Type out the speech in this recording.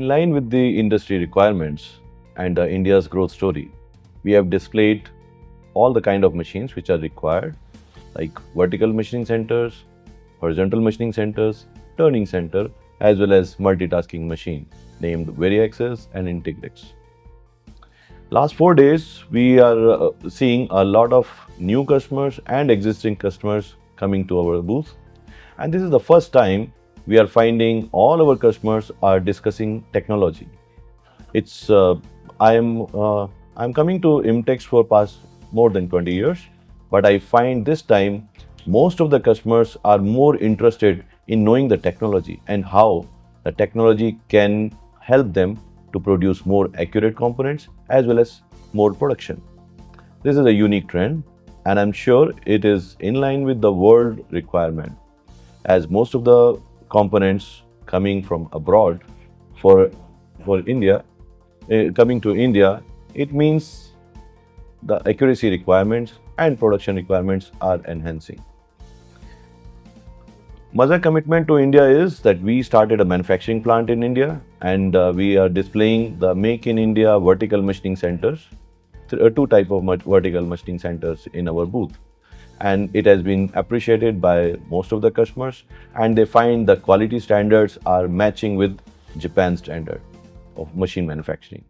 line with the industry requirements and India's growth story, we have displayed all the kind of machines which are required, like vertical machining centers, horizontal machining centers, turning center, as well as multitasking machine named VARIAXIS and INTEGREX. Last 4 days, we are seeing a lot of new customers and existing customers coming to our booth. And this is the first time we are finding all our customers are discussing technology. It's I'm coming to IMTEX for past more than 20 years, but I find this time most of the customers are more interested in knowing the technology and how the technology can help them to produce more accurate components as well as more production. This is a unique trend, and I'm sure it is in line with the world requirement, as most of the components coming from abroad for India, coming to India, it means the accuracy requirements and production requirements are enhancing. Mazak commitment to India is that we started a manufacturing plant in India, and we are displaying the Make in India vertical machining centers, two type of vertical machining centers in our booth. And it has been appreciated by most of the customers, and they find the quality standards are matching with Japan's standard of machine manufacturing.